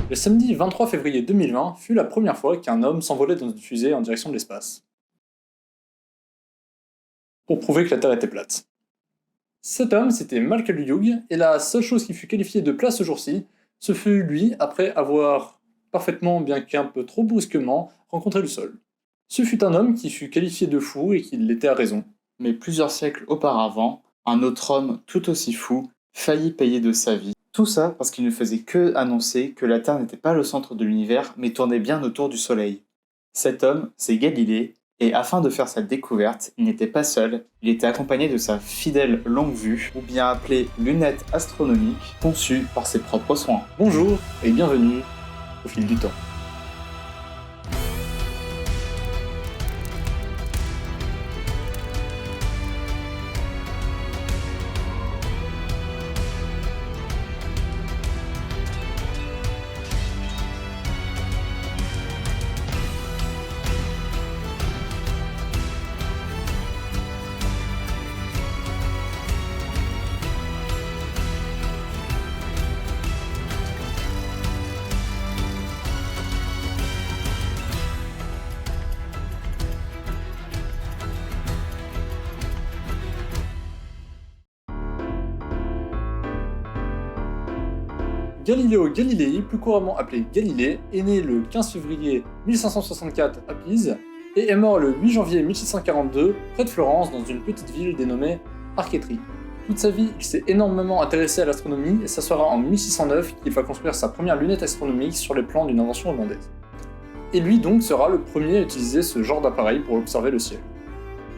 Le samedi 23 février 2020 fut la première fois qu'un homme s'envolait dans une fusée en direction de l'espace, pour prouver que la Terre était plate. Cet homme, c'était Michael Hughes, et la seule chose qui fut qualifiée de plate ce jour-ci, ce fut lui, après avoir parfaitement, bien qu'un peu trop brusquement, rencontré le sol. Ce fut un homme qui fut qualifié de fou et qui l'était à raison. Mais plusieurs siècles auparavant, un autre homme tout aussi fou faillit payer de sa vie. Tout ça parce qu'il ne faisait que annoncer que la Terre n'était pas le centre de l'univers, mais tournait bien autour du Soleil. Cet homme, c'est Galilée, et afin de faire cette découverte, il n'était pas seul, il était accompagné de sa fidèle longue-vue, ou bien appelée lunette astronomique, conçue par ses propres soins. Bonjour et bienvenue au fil du temps. Galileo Galilei, plus couramment appelé Galilée, est né le 15 février 1564 à Pise et est mort le 8 janvier 1642 près de Florence dans une petite ville dénommée Arcetri. Toute sa vie, il s'est énormément intéressé à l'astronomie et ça sera en 1609 qu'il va construire sa première lunette astronomique sur les plans d'une invention hollandaise. Et lui donc sera le premier à utiliser ce genre d'appareil pour observer le ciel.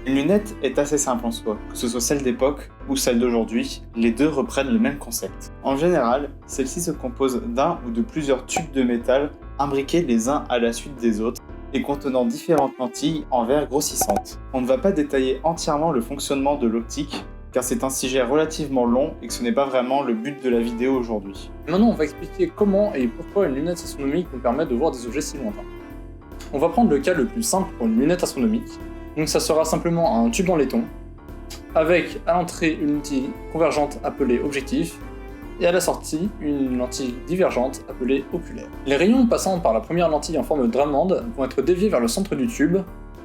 Une lunette est assez simple en soi, que ce soit celle d'époque ou celle d'aujourd'hui, les deux reprennent le même concept. En général, celle-ci se compose d'un ou de plusieurs tubes de métal imbriqués les uns à la suite des autres et contenant différentes lentilles en verre grossissantes. On ne va pas détailler entièrement le fonctionnement de l'optique, car c'est un sujet relativement long et que ce n'est pas vraiment le but de la vidéo aujourd'hui. Maintenant, on va expliquer comment et pourquoi une lunette astronomique nous permet de voir des objets si lointains. On va prendre le cas le plus simple pour une lunette astronomique. Donc ça sera simplement un tube en laiton, avec à l'entrée une lentille convergente appelée objectif, et à la sortie une lentille divergente appelée oculaire. Les rayons passant par la première lentille en forme d'amande vont être déviés vers le centre du tube,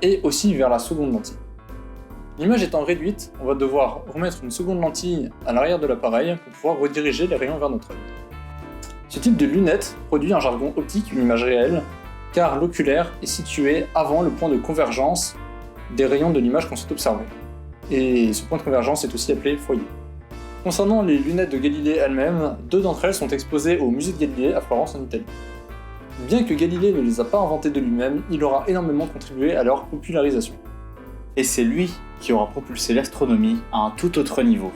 et aussi vers la seconde lentille. L'image étant réduite, on va devoir remettre une seconde lentille à l'arrière de l'appareil pour pouvoir rediriger les rayons vers notre œil. Ce type de lunette produit un jargon optique, une image réelle, car l'oculaire est situé avant le point de convergence des rayons de l'image qu'on souhaite observer. Et ce point de convergence est aussi appelé foyer. Concernant les lunettes de Galilée elles-mêmes, deux d'entre elles sont exposées au musée de Galilée à Florence en Italie. Bien que Galilée ne les a pas inventées de lui-même, il aura énormément contribué à leur popularisation. Et c'est lui qui aura propulsé l'astronomie à un tout autre niveau.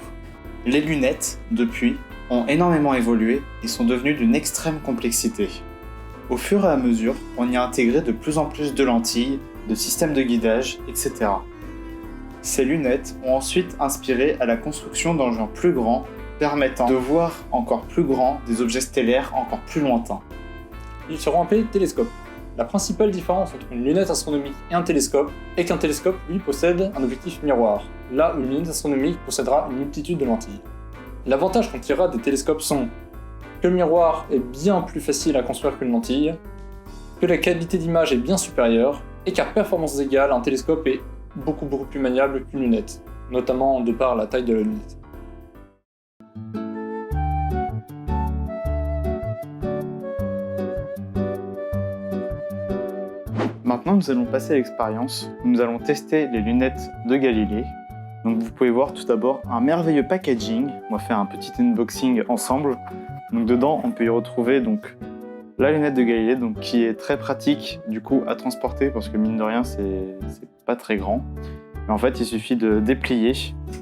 Les lunettes, depuis, ont énormément évolué et sont devenues d'une extrême complexité. Au fur et à mesure, on y a intégré de plus en plus de lentilles, de systèmes de guidage, etc. Ces lunettes ont ensuite inspiré à la construction d'engins plus grands, permettant de voir encore plus grand des objets stellaires encore plus lointains. Ils seront appelés télescopes. La principale différence entre une lunette astronomique et un télescope est qu'un télescope, lui, possède un objectif miroir, là où une lunette astronomique possédera une multitude de lentilles. L'avantage qu'on tirera des télescopes sont que le miroir est bien plus facile à construire qu'une lentille, que la qualité d'image est bien supérieure, et qu'à performance égale, un télescope est beaucoup plus maniable qu'une lunette, notamment de par la taille de la lunette. Maintenant, nous allons passer à l'expérience où nous allons tester les lunettes de Galilée. Donc vous pouvez voir tout d'abord un merveilleux packaging. On va faire un petit unboxing ensemble. Donc dedans, on peut y retrouver donc la lunette de Galilée, donc qui est très pratique du coup à transporter parce que mine de rien, c'est pas très grand. Mais en fait, il suffit de déplier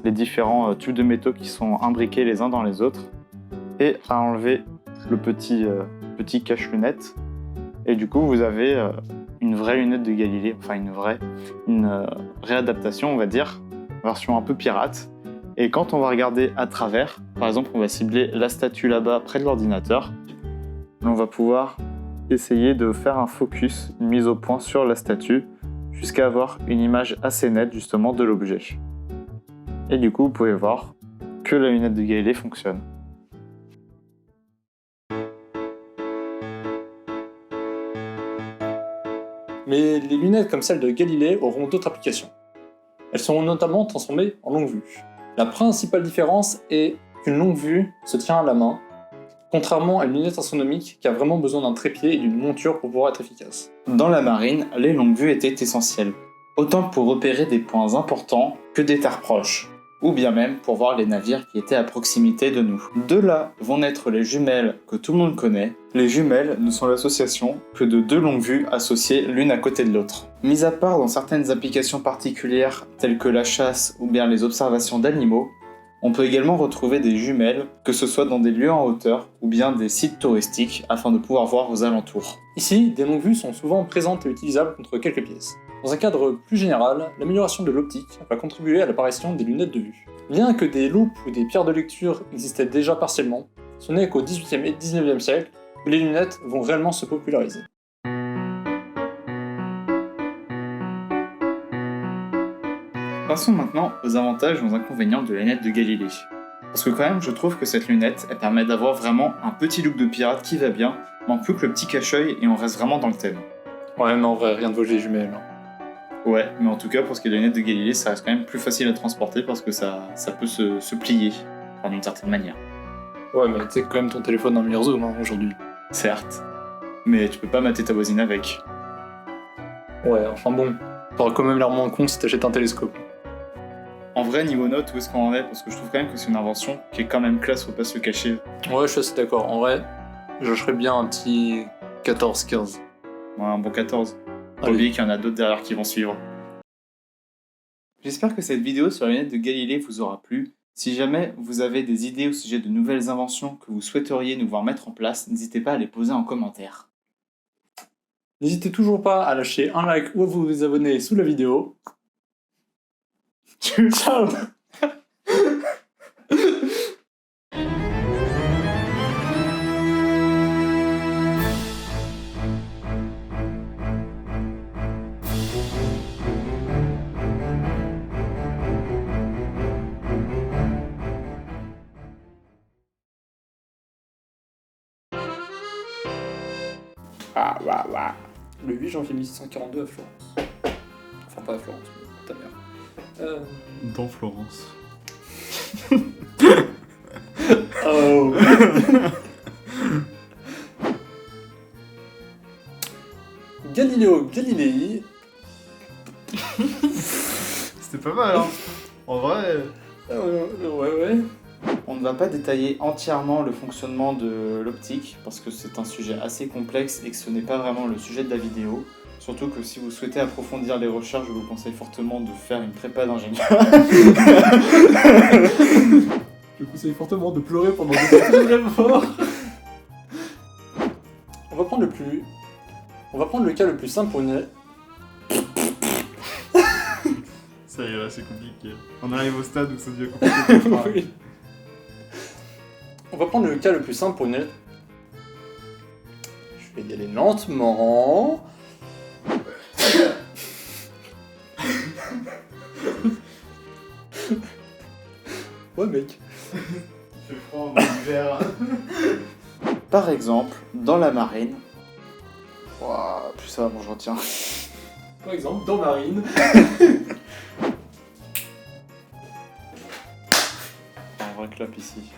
les différents tubes de métaux qui sont imbriqués les uns dans les autres et à enlever le petit cache-lunette. Et du coup, vous avez une vraie lunette de Galilée, enfin une réadaptation, on va dire, version un peu pirate. Et quand on va regarder à travers, par exemple, on va cibler la statue là-bas près de l'ordinateur, on va pouvoir essayer de faire un focus, une mise au point sur la statue, jusqu'à avoir une image assez nette justement de l'objet. Et du coup, vous pouvez voir que la lunette de Galilée fonctionne. Mais les lunettes comme celles de Galilée auront d'autres applications. Elles seront notamment transformées en longue vue. La principale différence est qu'une longue vue se tient à la main, contrairement à une lunette astronomique qui a vraiment besoin d'un trépied et d'une monture pour pouvoir être efficace. Dans la marine, les longues vues étaient essentielles, autant pour repérer des points importants que des terres proches, ou bien même pour voir les navires qui étaient à proximité de nous. De là vont naître les jumelles que tout le monde connaît. Les jumelles ne sont l'association que de deux longues vues associées l'une à côté de l'autre. Mis à part dans certaines applications particulières telles que la chasse ou bien les observations d'animaux, on peut également retrouver des jumelles, que ce soit dans des lieux en hauteur ou bien des sites touristiques afin de pouvoir voir aux alentours. Ici, des longues vues sont souvent présentes et utilisables contre quelques pièces. Dans un cadre plus général, l'amélioration de l'optique va contribuer à l'apparition des lunettes de vue. Bien que des loupes ou des pierres de lecture existaient déjà partiellement, ce n'est qu'au XVIIIe et XIXe siècle que les lunettes vont réellement se populariser. Passons maintenant aux avantages et aux inconvénients de la lunette de Galilée. Parce que quand même, je trouve que cette lunette, elle permet d'avoir vraiment un petit look de pirate qui va bien, manque plus que le petit cache-œil et on reste vraiment dans le thème. Ouais, mais en vrai, rien de vos jumelles. Ouais, mais en tout cas, pour ce qui est de la lunette de Galilée, ça reste quand même plus facile à transporter parce que ça peut se plier, enfin, d'une certaine manière. Ouais, mais tu sais quand même ton téléphone en meilleur zoom aujourd'hui. Certes, mais tu peux pas mater ta voisine avec. Ouais, enfin bon, t'auras quand même l'air moins con si t'achètes un télescope. En vrai, niveau note, où est-ce qu'on en est? Parce que je trouve quand même que c'est une invention qui est quand même classe, faut pas se le cacher. Ouais, je suis assez d'accord. En vrai, je ferais bien un petit 14-15. Ouais, un bon 14. Faut Allez. oublier qu'il y en a d'autres derrière qui vont suivre. J'espère que cette vidéo sur la lunette de Galilée vous aura plu. Si jamais vous avez des idées au sujet de nouvelles inventions que vous souhaiteriez nous voir mettre en place, n'hésitez pas à les poser en commentaire. N'hésitez toujours pas à lâcher un like ou à vous abonner sous la vidéo. Ciao. Le 8 janvier 1642 à Florence. Enfin, pas à Florence, mais ta mère. Dans Florence. Oh. Galileo Galilei. C'était pas mal, hein. En vrai... Ouais. On ne va pas détailler entièrement le fonctionnement de l'optique, parce que c'est un sujet assez complexe et que ce n'est pas vraiment le sujet de la vidéo. Surtout que si vous souhaitez approfondir les recherches, je vous conseille fortement de faire une prépa d'ingénieur. Je vous conseille fortement de pleurer pendant des heures très fort. On va prendre le cas le plus simple pour une... Ça y est, là, c'est compliqué. On arrive au stade où ça devient compliqué. Oui. On va prendre le cas le plus simple pour une... Je vais y aller lentement. Ouais mec. Je prends mon hiver. Par exemple, dans la marine... Ouah, plus ça va, bon, je retiens. Par exemple, dans Marine. Un vrai clap ici.